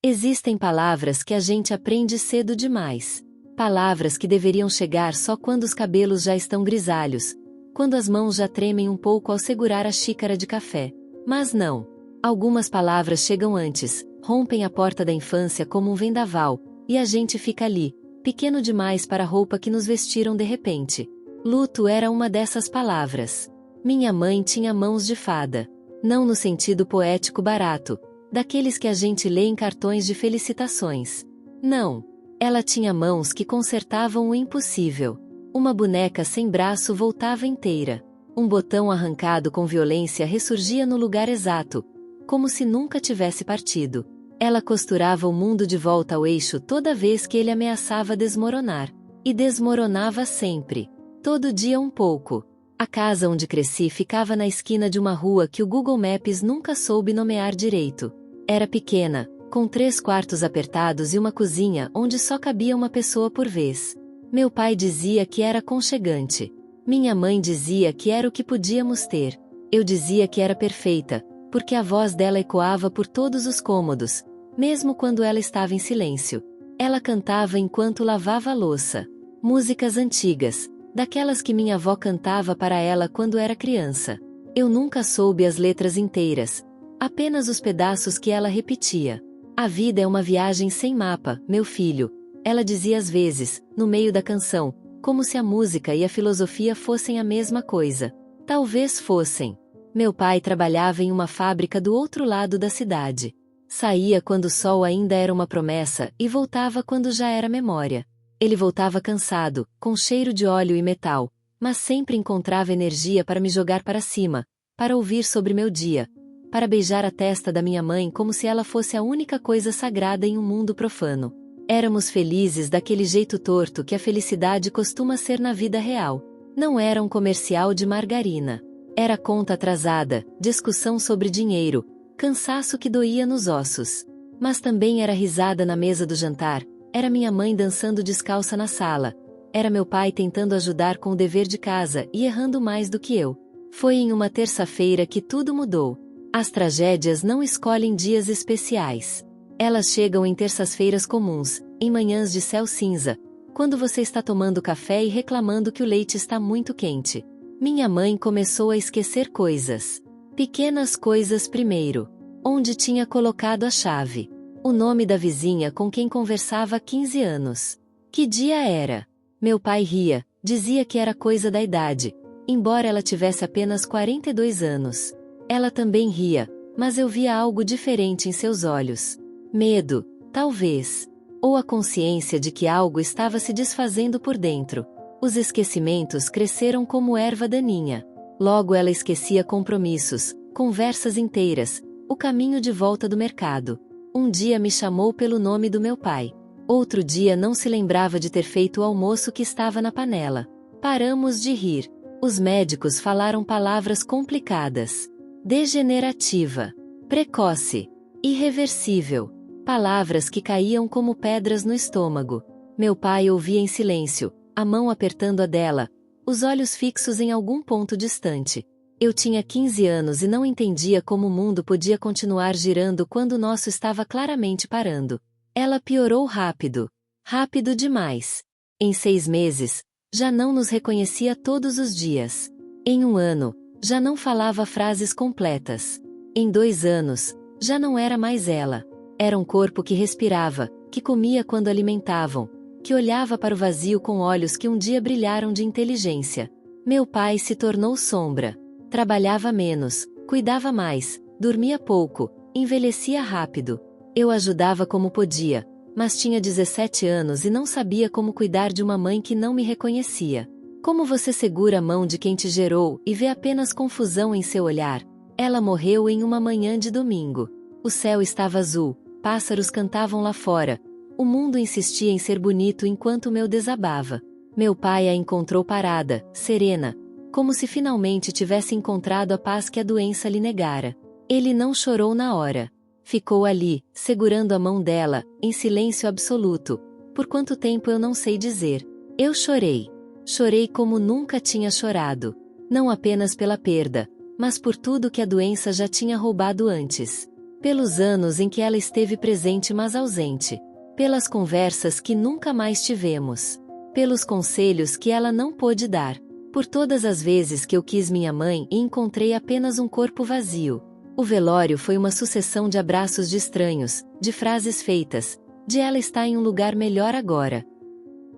Existem palavras que a gente aprende cedo demais. Palavras que deveriam chegar só quando os cabelos já estão grisalhos, quando as mãos já tremem um pouco ao segurar a xícara de café. Mas não. Algumas palavras chegam antes, rompem a porta da infância como um vendaval, e a gente fica ali, pequeno demais para a roupa que nos vestiram de repente. Luto era uma dessas palavras. Minha mãe tinha mãos de fada. Não no sentido poético barato, daqueles que a gente lê em cartões de felicitações. Não. Ela tinha mãos que consertavam o impossível. Uma boneca sem braço voltava inteira. Um botão arrancado com violência ressurgia no lugar exato, como se nunca tivesse partido. Ela costurava o mundo de volta ao eixo toda vez que ele ameaçava desmoronar. E desmoronava sempre. Todo dia um pouco. A casa onde cresci ficava na esquina de uma rua que o Google Maps nunca soube nomear direito. Era pequena, com 3 quartos apertados e uma cozinha onde só cabia uma pessoa por vez. Meu pai dizia que era aconchegante. Minha mãe dizia que era o que podíamos ter. Eu dizia que era perfeita, porque a voz dela ecoava por todos os cômodos, mesmo quando ela estava em silêncio. Ela cantava enquanto lavava a louça. Músicas antigas, daquelas que minha avó cantava para ela quando era criança. Eu nunca soube as letras inteiras, apenas os pedaços que ela repetia. A vida é uma viagem sem mapa, meu filho, ela dizia às vezes, no meio da canção, como se a música e a filosofia fossem a mesma coisa. Talvez fossem. Meu pai trabalhava em uma fábrica do outro lado da cidade. Saía quando o sol ainda era uma promessa e voltava quando já era memória. Ele voltava cansado, com cheiro de óleo e metal, mas sempre encontrava energia para me jogar para cima, para ouvir sobre meu dia, para beijar a testa da minha mãe como se ela fosse a única coisa sagrada em um mundo profano. Éramos felizes daquele jeito torto que a felicidade costuma ser na vida real. Não era um comercial de margarina. Era conta atrasada, discussão sobre dinheiro, cansaço que doía nos ossos. Mas também era risada na mesa do jantar, era minha mãe dançando descalça na sala, era meu pai tentando ajudar com o dever de casa e errando mais do que eu. Foi em uma terça-feira que tudo mudou. As tragédias não escolhem dias especiais. Elas chegam em terças-feiras comuns, em manhãs de céu cinza, quando você está tomando café e reclamando que o leite está muito quente. Minha mãe começou a esquecer coisas. Pequenas coisas primeiro. Onde tinha colocado a chave. O nome da vizinha com quem conversava há 15 anos. Que dia era? Meu pai ria, dizia que era coisa da idade, embora ela tivesse apenas 42 anos. Ela também ria, mas eu via algo diferente em seus olhos. Medo, talvez. Ou a consciência de que algo estava se desfazendo por dentro. Os esquecimentos cresceram como erva daninha. Logo ela esquecia compromissos, conversas inteiras, o caminho de volta do mercado. Um dia me chamou pelo nome do meu pai. Outro dia não se lembrava de ter feito o almoço que estava na panela. Paramos de rir. Os médicos falaram palavras complicadas. Degenerativa. Precoce. Irreversível. Palavras que caíam como pedras no estômago. Meu pai ouvia em silêncio, a mão apertando a dela, os olhos fixos em algum ponto distante. Eu tinha 15 anos e não entendia como o mundo podia continuar girando quando o nosso estava claramente parando. Ela piorou rápido. Rápido demais. Em 6 meses, já não nos reconhecia todos os dias. Em 1 ano, já não falava frases completas. Em 2 anos, já não era mais ela. Era um corpo que respirava, que comia quando alimentavam, que olhava para o vazio com olhos que um dia brilharam de inteligência. Meu pai se tornou sombra. Trabalhava menos, cuidava mais, dormia pouco, envelhecia rápido. Eu ajudava como podia, mas tinha 17 anos e não sabia como cuidar de uma mãe que não me reconhecia. Como você segura a mão de quem te gerou e vê apenas confusão em seu olhar? Ela morreu em uma manhã de domingo. O céu estava azul, pássaros cantavam lá fora. O mundo insistia em ser bonito enquanto o meu desabava. Meu pai a encontrou parada, serena, como se finalmente tivesse encontrado a paz que a doença lhe negara. Ele não chorou na hora. Ficou ali, segurando a mão dela, em silêncio absoluto. Por quanto tempo eu não sei dizer. Eu chorei. Chorei como nunca tinha chorado. Não apenas pela perda, mas por tudo que a doença já tinha roubado antes. Pelos anos em que ela esteve presente mas ausente. Pelas conversas que nunca mais tivemos. Pelos conselhos que ela não pôde dar. Por todas as vezes que eu quis minha mãe e encontrei apenas um corpo vazio. O velório foi uma sucessão de abraços de estranhos, de frases feitas, de ela estar em um lugar melhor agora.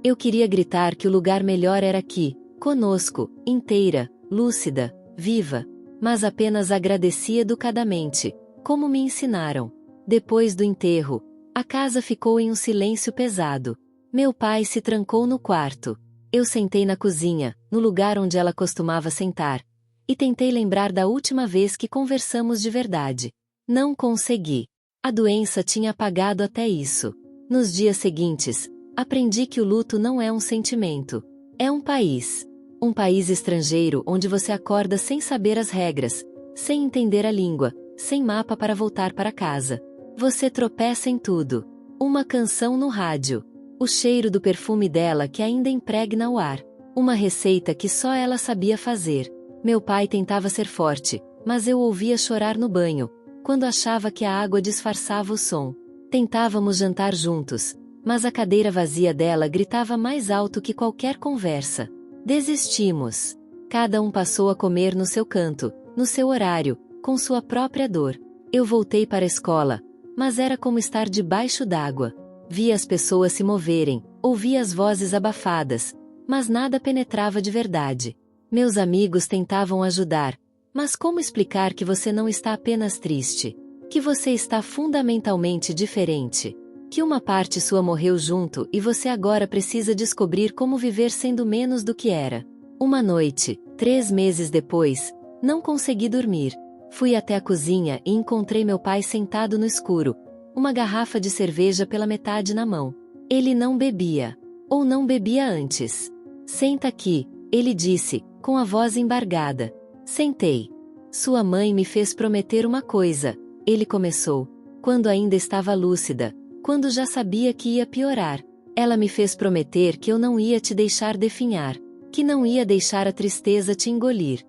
Eu queria gritar que o lugar melhor era aqui, conosco, inteira, lúcida, viva, mas apenas agradeci educadamente, como me ensinaram. Depois do enterro, a casa ficou em um silêncio pesado. Meu pai se trancou no quarto. Eu sentei na cozinha, no lugar onde ela costumava sentar, e tentei lembrar da última vez que conversamos de verdade. Não consegui. A doença tinha apagado até isso. Nos dias seguintes, aprendi que o luto não é um sentimento. É um país. Um país estrangeiro onde você acorda sem saber as regras, sem entender a língua, sem mapa para voltar para casa. Você tropeça em tudo. Uma canção no rádio. O cheiro do perfume dela que ainda impregna o ar. Uma receita que só ela sabia fazer. Meu pai tentava ser forte, mas eu ouvia chorar no banho, quando achava que a água disfarçava o som. Tentávamos jantar juntos, mas a cadeira vazia dela gritava mais alto que qualquer conversa. Desistimos. Cada um passou a comer no seu canto, no seu horário, com sua própria dor. Eu voltei para a escola, mas era como estar debaixo d'água. Via as pessoas se moverem, ouvia as vozes abafadas, mas nada penetrava de verdade. Meus amigos tentavam ajudar, mas como explicar que você não está apenas triste? Que você está fundamentalmente diferente? Que uma parte sua morreu junto e você agora precisa descobrir como viver sendo menos do que era. Uma noite, 3 meses depois, não consegui dormir. Fui até a cozinha e encontrei meu pai sentado no escuro, uma garrafa de cerveja pela metade na mão. Ele não bebia. Ou não bebia antes. Senta aqui, ele disse, com a voz embargada. Sentei. Sua mãe me fez prometer uma coisa, ele começou. Quando ainda estava lúcida, quando já sabia que ia piorar. Ela me fez prometer que eu não ia te deixar definhar, que não ia deixar a tristeza te engolir.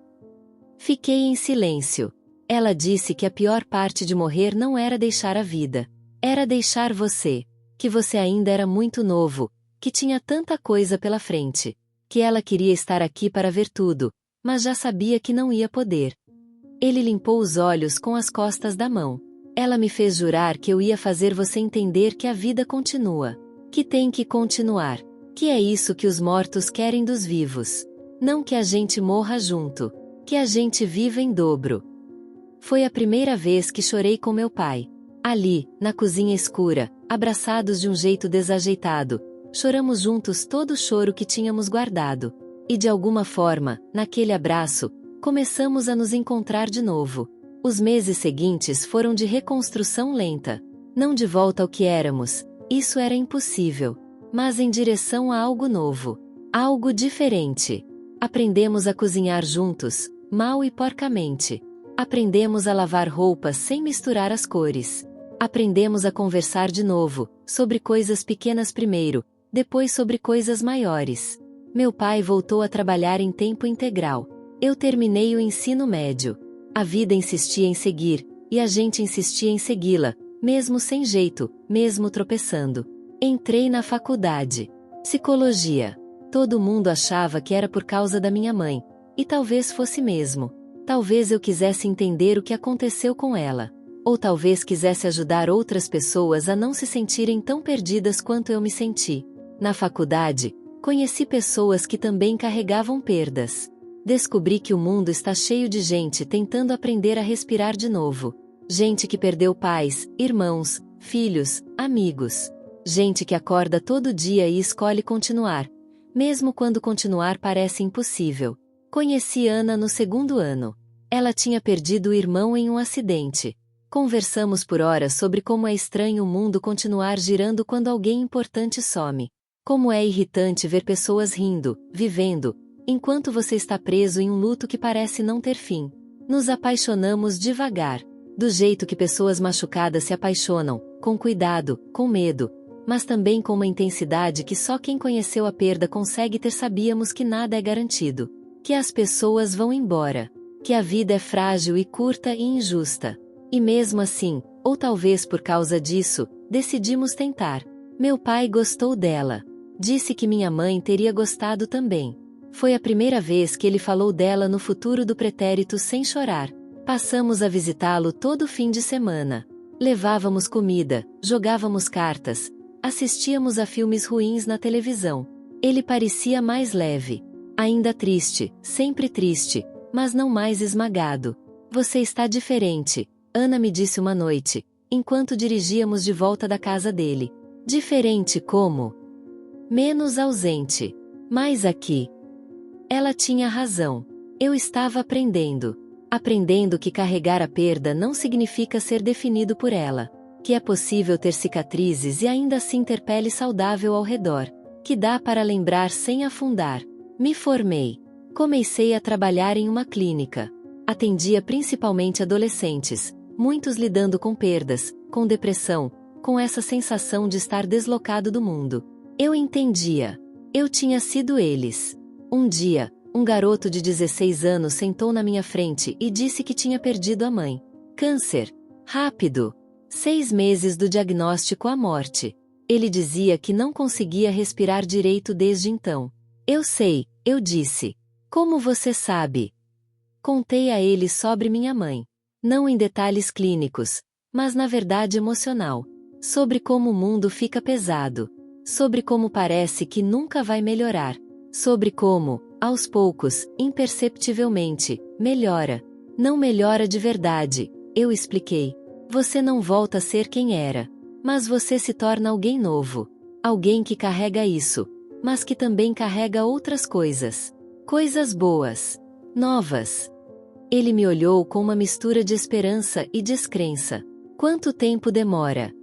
Fiquei em silêncio. Ela disse que a pior parte de morrer não era deixar a vida. Era deixar você. Que você ainda era muito novo, que tinha tanta coisa pela frente. Que ela queria estar aqui para ver tudo, mas já sabia que não ia poder. Ele limpou os olhos com as costas da mão. Ela me fez jurar que eu ia fazer você entender que a vida continua. Que tem que continuar. Que é isso que os mortos querem dos vivos. Não que a gente morra junto. Que a gente viva em dobro. Foi a primeira vez que chorei com meu pai. Ali, na cozinha escura, abraçados de um jeito desajeitado, choramos juntos todo o choro que tínhamos guardado. E de alguma forma, naquele abraço, começamos a nos encontrar de novo. Os meses seguintes foram de reconstrução lenta. Não de volta ao que éramos, isso era impossível. Mas em direção a algo novo. Algo diferente. Aprendemos a cozinhar juntos, mal e porcamente. Aprendemos a lavar roupas sem misturar as cores. Aprendemos a conversar de novo, sobre coisas pequenas primeiro, depois sobre coisas maiores. Meu pai voltou a trabalhar em tempo integral. Eu terminei o ensino médio. A vida insistia em seguir, e a gente insistia em segui-la, mesmo sem jeito, mesmo tropeçando. Entrei na faculdade. Psicologia. Todo mundo achava que era por causa da minha mãe, e talvez fosse mesmo. Talvez eu quisesse entender o que aconteceu com ela. Ou talvez quisesse ajudar outras pessoas a não se sentirem tão perdidas quanto eu me senti. Na faculdade, conheci pessoas que também carregavam perdas. Descobri que o mundo está cheio de gente tentando aprender a respirar de novo. Gente que perdeu pais, irmãos, filhos, amigos. Gente que acorda todo dia e escolhe continuar, mesmo quando continuar parece impossível. Conheci Ana no 2º ano. Ela tinha perdido o irmão em um acidente. Conversamos por horas sobre como é estranho o mundo continuar girando quando alguém importante some. Como é irritante ver pessoas rindo, vivendo, enquanto você está preso em um luto que parece não ter fim. Nos apaixonamos devagar. Do jeito que pessoas machucadas se apaixonam, com cuidado, com medo, mas também com uma intensidade que só quem conheceu a perda consegue ter. Sabíamos que nada é garantido. Que as pessoas vão embora. Que a vida é frágil e curta e injusta. E mesmo assim, Ou talvez por causa disso, decidimos tentar. Meu pai gostou dela. Disse que minha mãe teria gostado também. Foi a primeira vez que ele falou dela no futuro do pretérito sem chorar. Passamos a visitá-lo todo fim de semana. Levávamos comida, jogávamos cartas, assistíamos a filmes ruins na televisão. Ele parecia mais leve. Ainda triste, sempre triste, mas não mais esmagado. Você está diferente, Ana me disse uma noite, enquanto dirigíamos de volta da casa dele. Diferente como? Menos ausente. Mais aqui. Ela tinha razão. Eu estava aprendendo. Aprendendo que carregar a perda não significa ser definido por ela. Que é possível ter cicatrizes e ainda assim ter pele saudável ao redor. Que dá para lembrar sem afundar. Me formei. Comecei a trabalhar em uma clínica. Atendia principalmente adolescentes, muitos lidando com perdas, com depressão, com essa sensação de estar deslocado do mundo. Eu entendia. Eu tinha sido eles. Um dia, um garoto de 16 anos sentou na minha frente e disse que tinha perdido a mãe. Câncer. Rápido. 6 meses do diagnóstico à morte. Ele dizia que não conseguia respirar direito desde então. Eu sei, eu disse. Como você sabe? Contei a ele sobre minha mãe. Não em detalhes clínicos, mas na verdade emocional. Sobre como o mundo fica pesado. Sobre como parece que nunca vai melhorar. Sobre como, aos poucos, imperceptivelmente, melhora. Não melhora de verdade, eu expliquei. Você não volta a ser quem era. Mas você se torna alguém novo. Alguém que carrega isso, mas que também carrega outras coisas. Coisas boas. Novas. Ele me olhou com uma mistura de esperança e descrença. Quanto tempo demora?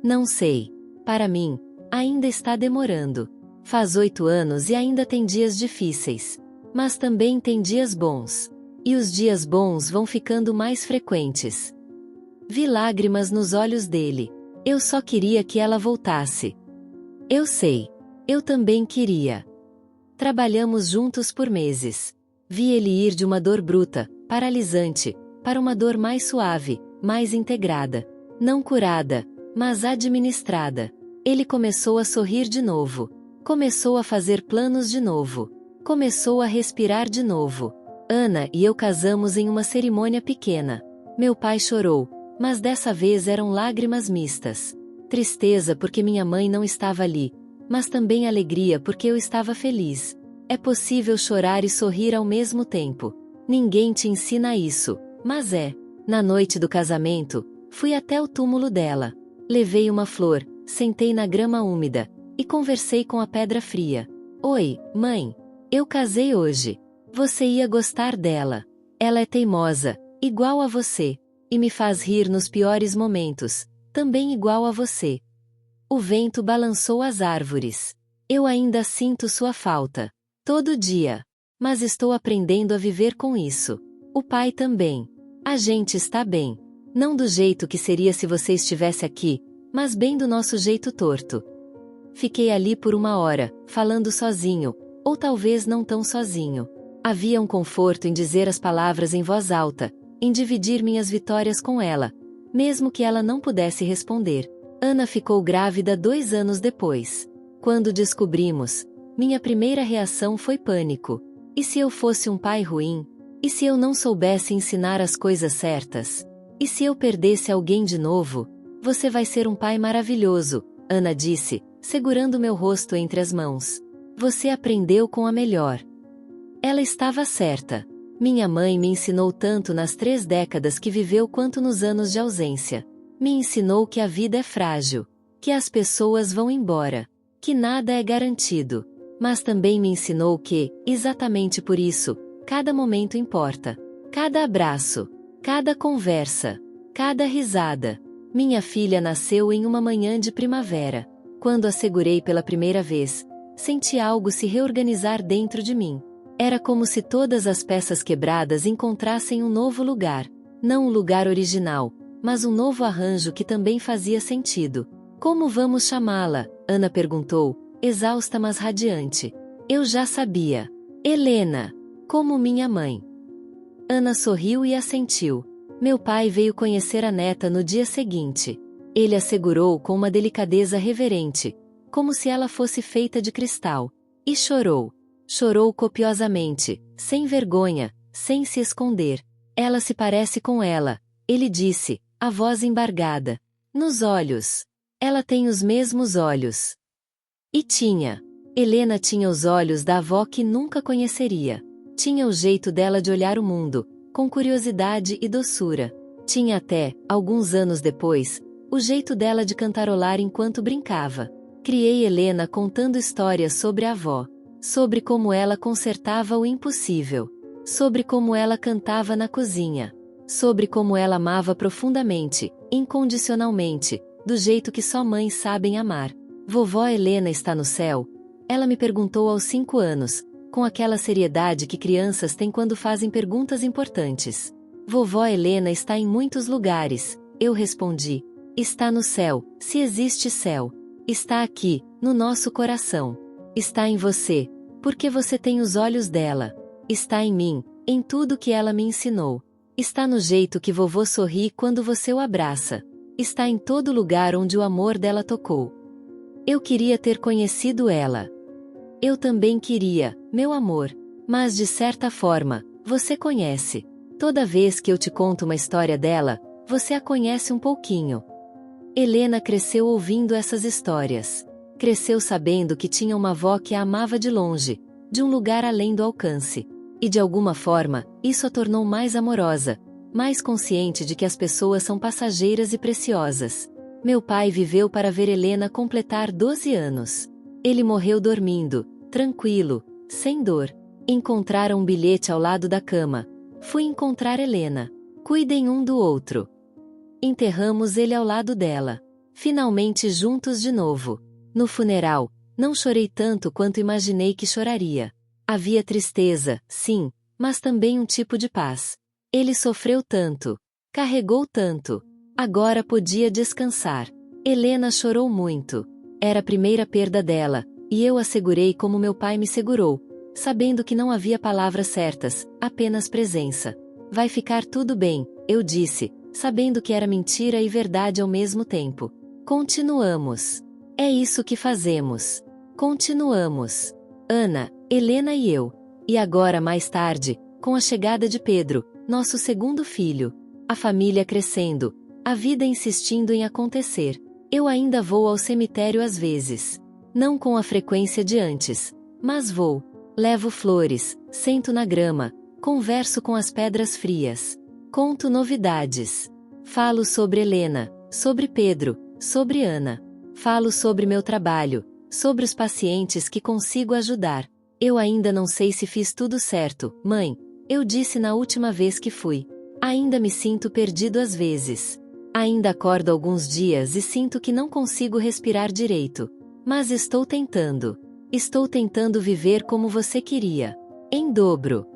Não sei. Para mim, ainda está demorando. Faz 8 anos e ainda tem dias difíceis. Mas também tem dias bons. E os dias bons vão ficando mais frequentes. Vi lágrimas nos olhos dele. Eu só queria que ela voltasse. Eu sei. Eu também queria. Trabalhamos juntos por meses. Vi ele ir de uma dor bruta, paralisante, para uma dor mais suave, mais integrada. Não curada, mas administrada. Ele começou a sorrir de novo. Começou a fazer planos de novo. Começou a respirar de novo. Ana e eu casamos em uma cerimônia pequena. Meu pai chorou, mas dessa vez eram lágrimas mistas. Tristeza porque minha mãe não estava ali, mas também alegria porque eu estava feliz. É possível chorar e sorrir ao mesmo tempo. Ninguém te ensina isso, mas é. Na noite do casamento, fui até o túmulo dela. Levei uma flor, sentei na grama úmida, e conversei com a pedra fria. Oi, mãe. Eu casei hoje. Você ia gostar dela. Ela é teimosa, igual a você. E me faz rir nos piores momentos, também igual a você. O vento balançou as árvores. Eu ainda sinto sua falta. Todo dia. Mas estou aprendendo a viver com isso. O pai também. A gente está bem. Não do jeito que seria se você estivesse aqui, mas bem do nosso jeito torto. Fiquei ali por 1 hora, falando sozinho, ou talvez não tão sozinho. Havia um conforto em dizer as palavras em voz alta, em dividir minhas vitórias com ela, mesmo que ela não pudesse responder. Ana ficou grávida 2 anos depois. Quando descobrimos, minha primeira reação foi pânico. E se eu fosse um pai ruim? E se eu não soubesse ensinar as coisas certas? E se eu perdesse alguém de novo? Você vai ser um pai maravilhoso, Ana disse, segurando meu rosto entre as mãos. Você aprendeu com a melhor. Ela estava certa. Minha mãe me ensinou tanto nas 3 décadas que viveu quanto nos anos de ausência. Me ensinou que a vida é frágil, que as pessoas vão embora, que nada é garantido. Mas também me ensinou que, exatamente por isso, cada momento importa. Cada abraço, cada conversa, cada risada. Minha filha nasceu em uma manhã de primavera. Quando a segurei pela primeira vez, senti algo se reorganizar dentro de mim. Era como se todas as peças quebradas encontrassem um novo lugar. Não o lugar original, mas um novo arranjo que também fazia sentido. Como vamos chamá-la? Ana perguntou, exausta mas radiante. Eu já sabia. Helena. Como minha mãe. Ana sorriu e assentiu. Meu pai veio conhecer a neta no dia seguinte. Ele a segurou com uma delicadeza reverente, como se ela fosse feita de cristal. E chorou. Chorou copiosamente, sem vergonha, sem se esconder. Ela se parece com ela, ele disse, a voz embargada. Nos olhos. Ela tem os mesmos olhos. E tinha. Helena tinha os olhos da avó que nunca conheceria. Tinha o jeito dela de olhar o mundo, com curiosidade e doçura. Tinha até, alguns anos depois, o jeito dela de cantarolar enquanto brincava. Criei Helena contando histórias sobre a avó. Sobre como ela consertava o impossível. Sobre como ela cantava na cozinha. Sobre como ela amava profundamente, incondicionalmente, do jeito que só mães sabem amar. Vovó Helena está no céu? Ela me perguntou aos 5 anos, com aquela seriedade que crianças têm quando fazem perguntas importantes. Vovó Helena está em muitos lugares, eu respondi. Está no céu, se existe céu. Está aqui, no nosso coração. Está em você, porque você tem os olhos dela. Está em mim, em tudo que ela me ensinou. Está no jeito que vovô sorri quando você o abraça. Está em todo lugar onde o amor dela tocou. Eu queria ter conhecido ela. Eu também queria, meu amor. Mas de certa forma, você conhece. Toda vez que eu te conto uma história dela, você a conhece um pouquinho. Helena cresceu ouvindo essas histórias. Cresceu sabendo que tinha uma avó que a amava de longe, de um lugar além do alcance. E de alguma forma, isso a tornou mais amorosa, mais consciente de que as pessoas são passageiras e preciosas. Meu pai viveu para ver Helena completar 12 anos. Ele morreu dormindo, tranquilo, sem dor. Encontraram um bilhete ao lado da cama. Fui encontrar Helena. Cuidem um do outro. Enterramos ele ao lado dela. Finalmente juntos de novo. No funeral, não chorei tanto quanto imaginei que choraria. Havia tristeza, sim, mas também um tipo de paz. Ele sofreu tanto. Carregou tanto. Agora podia descansar. Helena chorou muito. Era a primeira perda dela, e eu a segurei como meu pai me segurou, sabendo que não havia palavras certas, apenas presença. Vai ficar tudo bem, eu disse, sabendo que era mentira e verdade ao mesmo tempo. Continuamos. É isso que fazemos. Continuamos. Ana, Helena e eu. E agora mais tarde, com a chegada de Pedro, nosso segundo filho. A família crescendo. A vida insistindo em acontecer. Eu ainda vou ao cemitério às vezes. Não com a frequência de antes. Mas vou. Levo flores, sento na grama, converso com as pedras frias. Conto novidades. Falo sobre Helena, sobre Pedro, sobre Ana. Falo sobre meu trabalho, sobre os pacientes que consigo ajudar. Eu ainda não sei se fiz tudo certo, mãe, eu disse na última vez que fui. Ainda me sinto perdido às vezes. Ainda acordo alguns dias e sinto que não consigo respirar direito. Mas estou tentando. Estou tentando viver como você queria. Em dobro.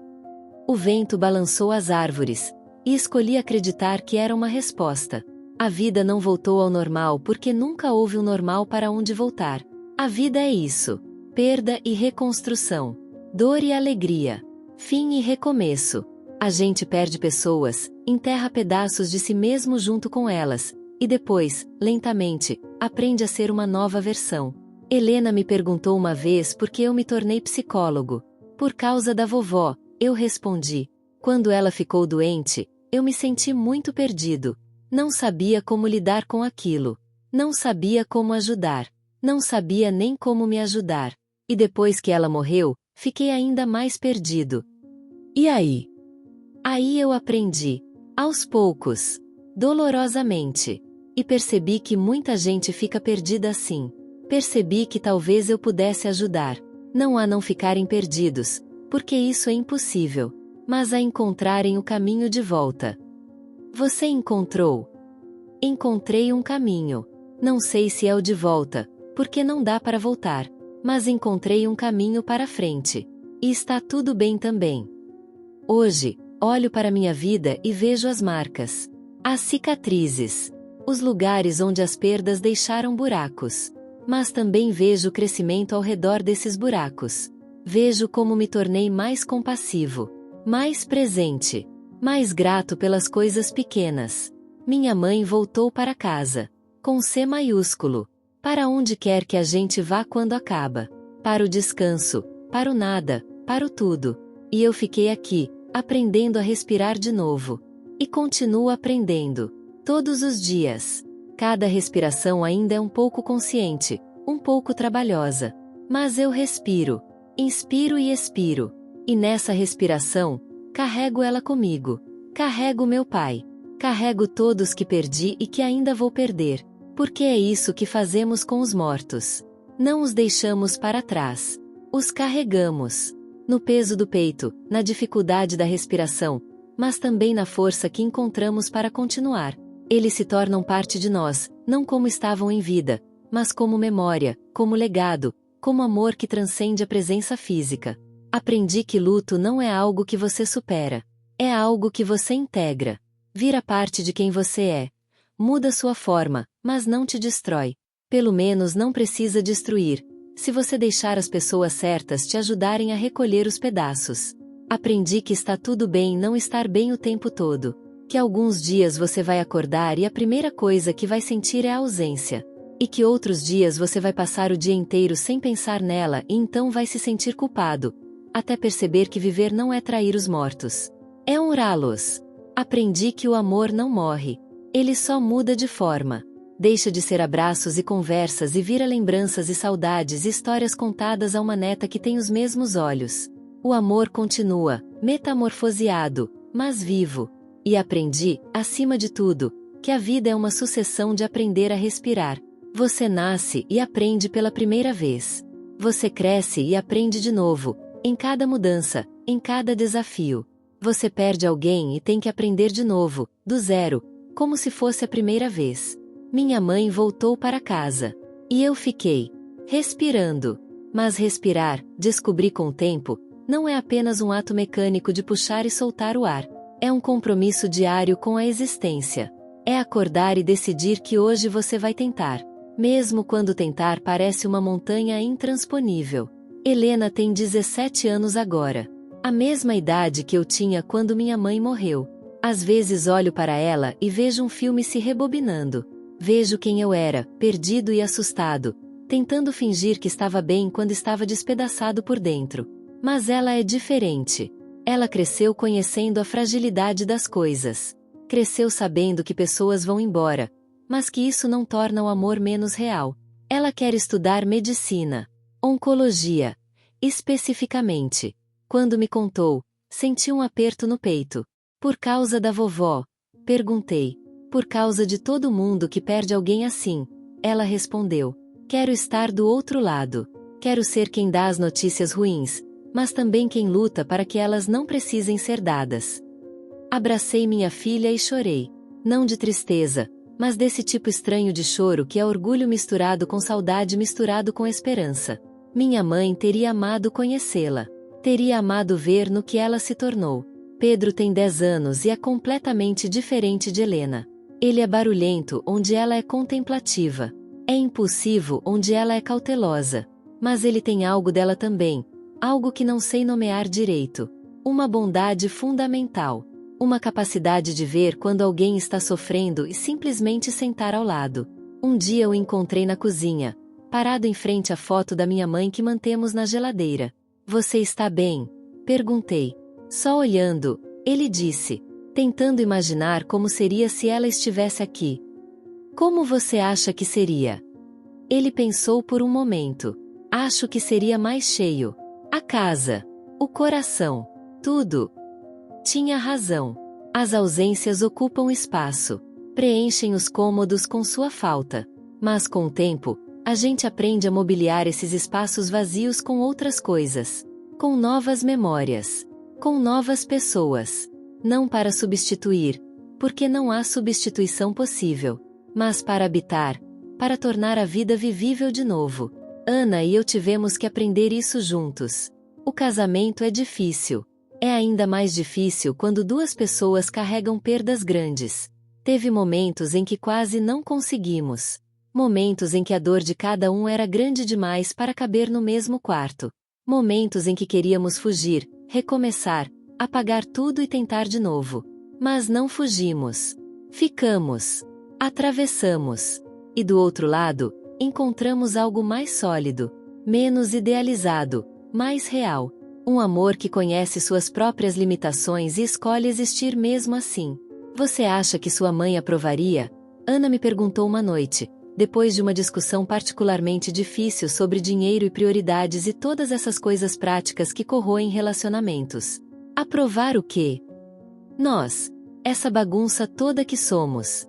O vento balançou as árvores, e escolhi acreditar que era uma resposta. A vida não voltou ao normal porque nunca houve um normal para onde voltar. A vida é isso. Perda e reconstrução. Dor e alegria. Fim e recomeço. A gente perde pessoas, enterra pedaços de si mesmo junto com elas, e depois, lentamente, aprende a ser uma nova versão. Helena me perguntou uma vez por que eu me tornei psicólogo. Por causa da vovó, eu respondi. Quando ela ficou doente, eu me senti muito perdido. Não sabia como lidar com aquilo. Não sabia como ajudar. Não sabia nem como me ajudar. E depois que ela morreu, fiquei ainda mais perdido. E aí? Aí eu aprendi. Aos poucos. Dolorosamente. E percebi que muita gente fica perdida assim. Percebi que talvez eu pudesse ajudar. Não a não ficarem perdidos, porque isso é impossível. Mas a encontrarem o caminho de volta. Você encontrou? Encontrei um caminho. Não sei se é o de volta, porque não dá para voltar. Mas encontrei um caminho para frente. E está tudo bem também. Hoje, olho para minha vida e vejo as marcas. As cicatrizes. Os lugares onde as perdas deixaram buracos. Mas também vejo o crescimento ao redor desses buracos. Vejo como me tornei mais compassivo. Mais presente. mais grato pelas coisas pequenas. Minha mãe voltou para casa. Com C maiúsculo. Para onde quer que a gente vá quando acaba. Para o descanso, para o nada, para o tudo. E eu fiquei aqui, aprendendo a respirar de novo. E continuo aprendendo. Todos os dias. Cada respiração ainda é um pouco consciente, um pouco trabalhosa. Mas eu respiro. Inspiro e expiro. E nessa respiração, carrego ela comigo. Carrego meu pai. Carrego todos que perdi e que ainda vou perder. Porque é isso que fazemos com os mortos. Não os deixamos para trás. Os carregamos. No peso do peito, na dificuldade da respiração, mas também na força que encontramos para continuar. Eles se tornam parte de nós, não como estavam em vida, mas como memória, como legado, como amor que transcende a presença física. Aprendi que luto não é algo que você supera. É algo que você integra. Vira parte de quem você é. Muda sua forma, mas não te destrói. Pelo menos não precisa destruir, se você deixar as pessoas certas te ajudarem a recolher os pedaços. Aprendi que está tudo bem não estar bem o tempo todo. Que alguns dias você vai acordar e a primeira coisa que vai sentir é a ausência. E que outros dias você vai passar o dia inteiro sem pensar nela e então vai se sentir culpado. Até perceber que viver não é trair os mortos. É honrá-los. Aprendi que o amor não morre. Ele só muda de forma. Deixa de ser abraços e conversas e vira lembranças e saudades e histórias contadas a uma neta que tem os mesmos olhos. O amor continua, metamorfoseado, mas vivo. E aprendi, acima de tudo, que a vida é uma sucessão de aprender a respirar. Você nasce e aprende pela primeira vez. Você cresce e aprende de novo, em cada mudança, em cada desafio. Você perde alguém e tem que aprender de novo, do zero, como se fosse a primeira vez. Minha mãe voltou para casa. E eu fiquei respirando. Mas respirar, descobri com o tempo, não é apenas um ato mecânico de puxar e soltar o ar. É um compromisso diário com a existência. É acordar e decidir que hoje você vai tentar. Mesmo quando tentar parece uma montanha intransponível. Helena tem 17 anos agora. A mesma idade que eu tinha quando minha mãe morreu. Às vezes olho para ela e vejo um filme se rebobinando. Vejo quem eu era, perdido e assustado, tentando fingir que estava bem quando estava despedaçado por dentro. Mas ela é diferente. Ela cresceu conhecendo a fragilidade das coisas. Cresceu sabendo que pessoas vão embora, mas que isso não torna o amor menos real. Ela quer estudar medicina, oncologia. Especificamente. Quando me contou, senti um aperto no peito. Por causa da vovó? Perguntei. Por causa de todo mundo que perde alguém assim. Ela respondeu. Quero estar do outro lado. Quero ser quem dá as notícias ruins, mas também quem luta para que elas não precisem ser dadas. Abracei minha filha e chorei. Não de tristeza, mas desse tipo estranho de choro que é orgulho misturado com saudade misturado com esperança. Minha mãe teria amado conhecê-la. Teria amado ver no que ela se tornou. Pedro tem 10 anos e é completamente diferente de Helena. Ele é barulhento onde ela é contemplativa. É impulsivo onde ela é cautelosa. Mas ele tem algo dela também. Algo que não sei nomear direito. Uma bondade fundamental. Uma capacidade de ver quando alguém está sofrendo e simplesmente sentar ao lado. Um dia o encontrei na cozinha, parado em frente à foto da minha mãe que mantemos na geladeira. Você está bem? Perguntei. Só olhando, ele disse, tentando imaginar como seria se ela estivesse aqui. Como você acha que seria? Ele pensou por um momento. Acho que seria mais cheio. A casa. O coração. Tudo. Tinha razão. As ausências ocupam espaço. Preenchem os cômodos com sua falta. Mas com o tempo, a gente aprende a mobiliar esses espaços vazios com outras coisas. Com novas memórias. Com novas pessoas. Não para substituir, porque não há substituição possível. Mas para habitar, para tornar a vida vivível de novo. Ana e eu tivemos que aprender isso juntos. O casamento é difícil. É ainda mais difícil quando duas pessoas carregam perdas grandes. Teve momentos em que quase não conseguimos. Momentos em que a dor de cada um era grande demais para caber no mesmo quarto. Momentos em que queríamos fugir, recomeçar, apagar tudo e tentar de novo. Mas não fugimos. Ficamos. Atravessamos. E do outro lado, encontramos algo mais sólido, menos idealizado, mais real. Um amor que conhece suas próprias limitações e escolhe existir mesmo assim. Você acha que sua mãe aprovaria? Ana me perguntou uma noite, depois de uma discussão particularmente difícil sobre dinheiro e prioridades e todas essas coisas práticas que corroem relacionamentos. Aprovar o quê? Nós. Essa bagunça toda que somos.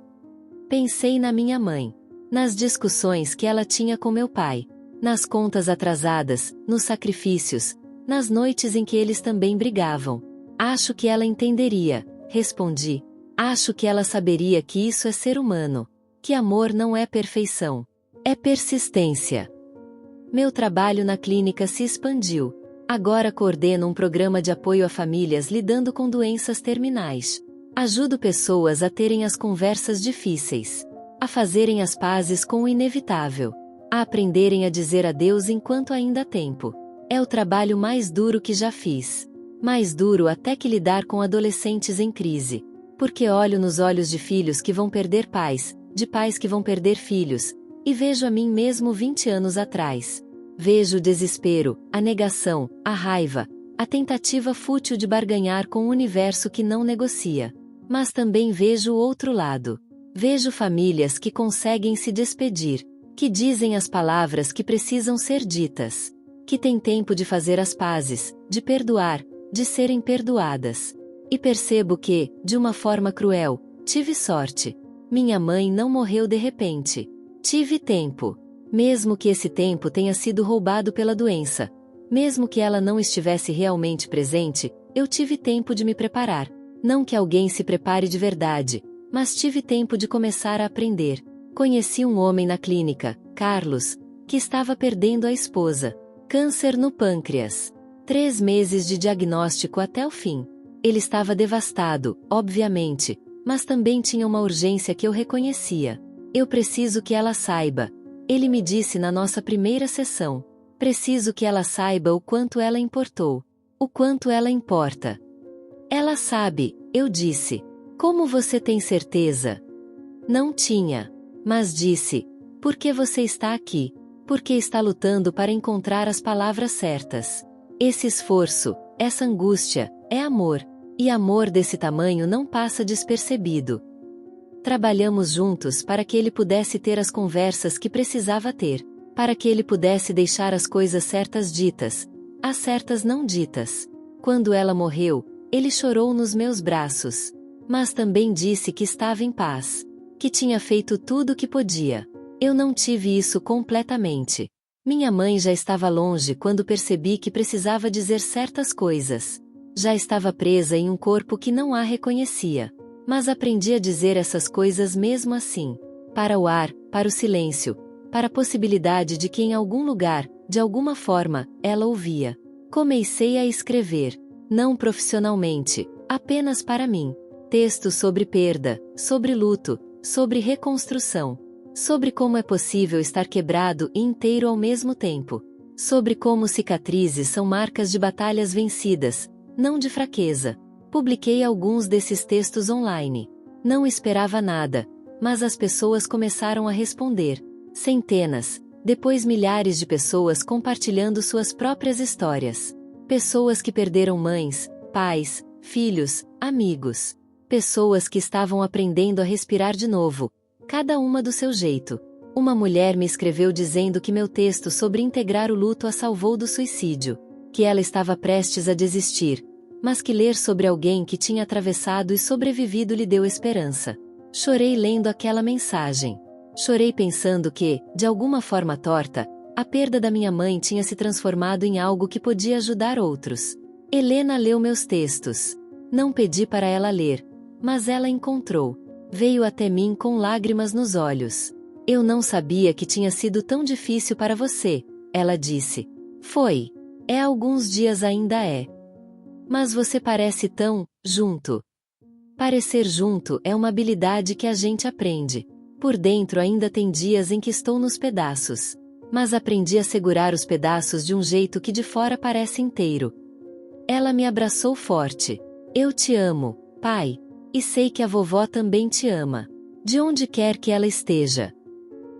Pensei na minha mãe. Nas discussões que ela tinha com meu pai. Nas contas atrasadas, nos sacrifícios, nas noites em que eles também brigavam. Acho que ela entenderia, respondi. Acho que ela saberia que isso é ser humano. Que amor não é perfeição. É persistência. Meu trabalho na clínica se expandiu. Agora coordeno um programa de apoio a famílias lidando com doenças terminais. Ajudo pessoas a terem as conversas difíceis. A fazerem as pazes com o inevitável. A aprenderem a dizer adeus enquanto ainda há tempo. É o trabalho mais duro que já fiz. Mais duro até que lidar com adolescentes em crise. Porque olho nos olhos de filhos que vão perder pais, de pais que vão perder filhos, e vejo a mim mesmo 20 anos atrás. Vejo o desespero, a negação, a raiva, a tentativa fútil de barganhar com um universo que não negocia. Mas também vejo o outro lado. Vejo famílias que conseguem se despedir, que dizem as palavras que precisam ser ditas, que têm tempo de fazer as pazes, de perdoar, de serem perdoadas. E percebo que, de uma forma cruel, tive sorte. Minha mãe não morreu de repente. Tive tempo. Mesmo que esse tempo tenha sido roubado pela doença, mesmo que ela não estivesse realmente presente, eu tive tempo de me preparar. Não que alguém se prepare de verdade, mas tive tempo de começar a aprender. Conheci um homem na clínica, Carlos, que estava perdendo a esposa. Câncer no pâncreas. 3 meses de diagnóstico até o fim. Ele estava devastado, obviamente, mas também tinha uma urgência que eu reconhecia. Eu preciso que ela saiba. Ele me disse na nossa primeira sessão. Preciso que ela saiba o quanto ela importou. O quanto ela importa. Ela sabe, eu disse. Como você tem certeza? Não tinha. Mas disse. Por que você está aqui? Porque está lutando para encontrar as palavras certas. Esse esforço, essa angústia, é amor. E amor desse tamanho não passa despercebido. Trabalhamos juntos para que ele pudesse ter as conversas que precisava ter, para que ele pudesse deixar as coisas certas ditas, as certas não ditas. Quando ela morreu, ele chorou nos meus braços, mas também disse que estava em paz, que tinha feito tudo o que podia. Eu não tive isso completamente. Minha mãe já estava longe quando percebi que precisava dizer certas coisas. Já estava presa em um corpo que não a reconhecia. Mas aprendi a dizer essas coisas mesmo assim. Para o ar, para o silêncio, para a possibilidade de que em algum lugar, de alguma forma, ela ouvia. Comecei a escrever. Não profissionalmente, apenas para mim. Textos sobre perda, sobre luto, sobre reconstrução. Sobre como é possível estar quebrado e inteiro ao mesmo tempo. Sobre como cicatrizes são marcas de batalhas vencidas, não de fraqueza. Publiquei alguns desses textos online. Não esperava nada, mas as pessoas começaram a responder. Centenas, depois milhares de pessoas compartilhando suas próprias histórias. Pessoas que perderam mães, pais, filhos, amigos. Pessoas que estavam aprendendo a respirar de novo, cada uma do seu jeito. Uma mulher me escreveu dizendo que meu texto sobre integrar o luto a salvou do suicídio, que ela estava prestes a desistir, mas que ler sobre alguém que tinha atravessado e sobrevivido lhe deu esperança. Chorei lendo aquela mensagem. Chorei pensando que, de alguma forma torta, a perda da minha mãe tinha se transformado em algo que podia ajudar outros. Helena leu meus textos. Não pedi para ela ler, mas ela encontrou. Veio até mim com lágrimas nos olhos. Eu não sabia que tinha sido tão difícil para você, ela disse. Foi. É alguns dias ainda é. Mas você parece tão junto. Parecer junto é uma habilidade que a gente aprende. Por dentro ainda tem dias em que estou nos pedaços. Mas aprendi a segurar os pedaços de um jeito que de fora parece inteiro. Ela me abraçou forte. Eu te amo, pai. E sei que a vovó também te ama. De onde quer que ela esteja.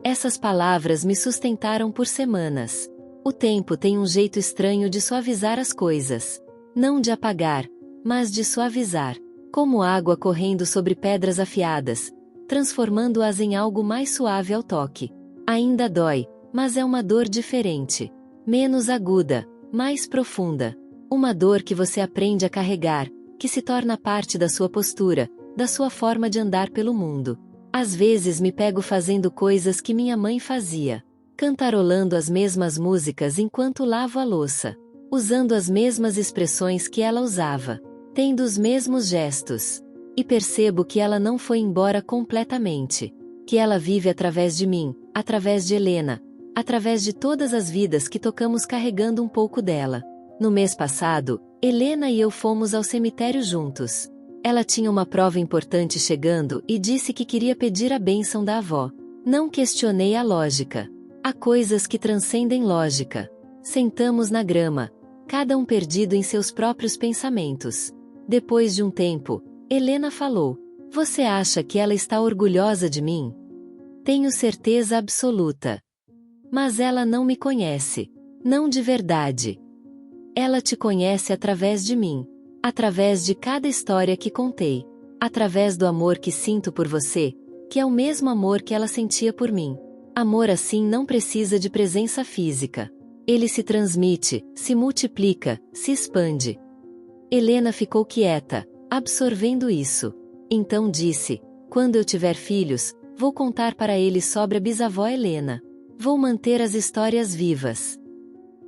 Essas palavras me sustentaram por semanas. O tempo tem um jeito estranho de suavizar as coisas. Não de apagar, mas de suavizar. Como água correndo sobre pedras afiadas, transformando-as em algo mais suave ao toque. Ainda dói, mas é uma dor diferente. Menos aguda, mais profunda. Uma dor que você aprende a carregar, que se torna parte da sua postura, da sua forma de andar pelo mundo. Às vezes me pego fazendo coisas que minha mãe fazia. Cantarolando as mesmas músicas enquanto lavo a louça. Usando as mesmas expressões que ela usava. Tendo os mesmos gestos. E percebo que ela não foi embora completamente. Que ela vive através de mim, através de Helena, através de todas as vidas que tocamos carregando um pouco dela. No mês passado, Helena e eu fomos ao cemitério juntos. Ela tinha uma prova importante chegando e disse que queria pedir a bênção da avó. Não questionei a lógica. Há coisas que transcendem lógica. Sentamos na grama, cada um perdido em seus próprios pensamentos. Depois de um tempo, Helena falou: "Você acha que ela está orgulhosa de mim?" Tenho certeza absoluta. Mas ela não me conhece. Não de verdade. Ela te conhece através de mim. Através de cada história que contei. Através do amor que sinto por você, que é o mesmo amor que ela sentia por mim. Amor assim não precisa de presença física. Ele se transmite, se multiplica, se expande. Helena ficou quieta, absorvendo isso. Então disse: "Quando eu tiver filhos, vou contar para eles sobre a bisavó Helena. Vou manter as histórias vivas."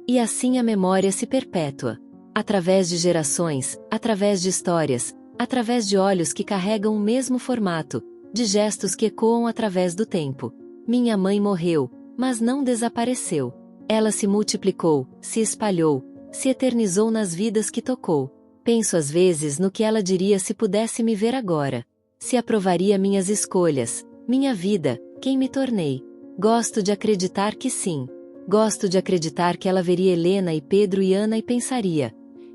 E assim a memória se perpetua. Através de gerações, através de histórias, através de olhos que carregam o mesmo formato, de gestos que ecoam através do tempo. Minha mãe morreu, mas não desapareceu. Ela se multiplicou, se espalhou, se eternizou nas vidas que tocou. Penso às vezes no que ela diria se pudesse me ver agora. Se aprovaria minhas escolhas, minha vida, quem me tornei. Gosto de acreditar que sim. Gosto de acreditar que ela veria Helena e Pedro e Ana e pensaria: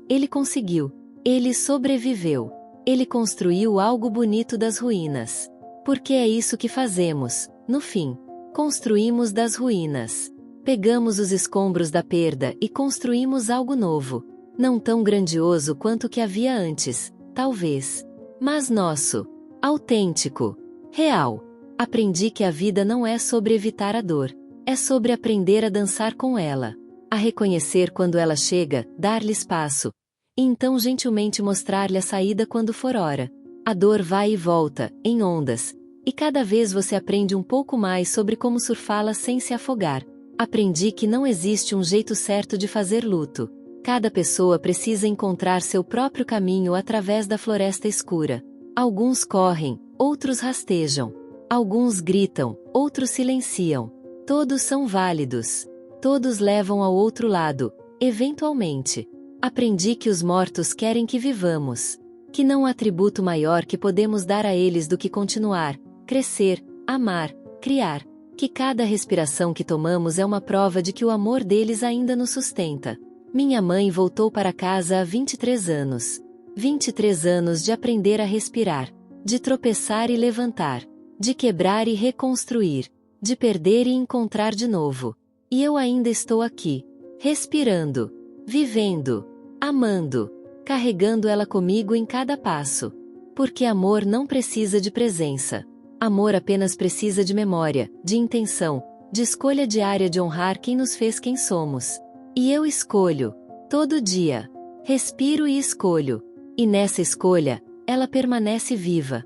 ele conseguiu. Ele sobreviveu. Ele construiu algo bonito das ruínas. Porque é isso que fazemos, no fim. Construímos das ruínas. Pegamos os escombros da perda e construímos algo novo. Não tão grandioso quanto o que havia antes, talvez. Mas nosso. Autêntico. Real. Aprendi que a vida não é sobre evitar a dor. É sobre aprender a dançar com ela. A reconhecer quando ela chega, dar-lhe espaço. E então gentilmente mostrar-lhe a saída quando for hora. A dor vai e volta, em ondas. E cada vez você aprende um pouco mais sobre como surfá-la sem se afogar. Aprendi que não existe um jeito certo de fazer luto. Cada pessoa precisa encontrar seu próprio caminho através da floresta escura. Alguns correm, outros rastejam. Alguns gritam, outros silenciam. Todos são válidos. Todos levam ao outro lado, eventualmente. Aprendi que os mortos querem que vivamos. Que não há atributo maior que podemos dar a eles do que continuar, crescer, amar, criar. Que cada respiração que tomamos é uma prova de que o amor deles ainda nos sustenta. Minha mãe voltou para casa há 23 anos. 23 anos de aprender a respirar. De tropeçar e levantar. De quebrar e reconstruir. De perder e encontrar de novo. E eu ainda estou aqui. Respirando. Vivendo. Amando. Carregando ela comigo em cada passo. Porque amor não precisa de presença. Amor apenas precisa de memória, de intenção, de escolha diária de honrar quem nos fez quem somos. E eu escolho. Todo dia. Respiro e escolho. E nessa escolha, ela permanece viva.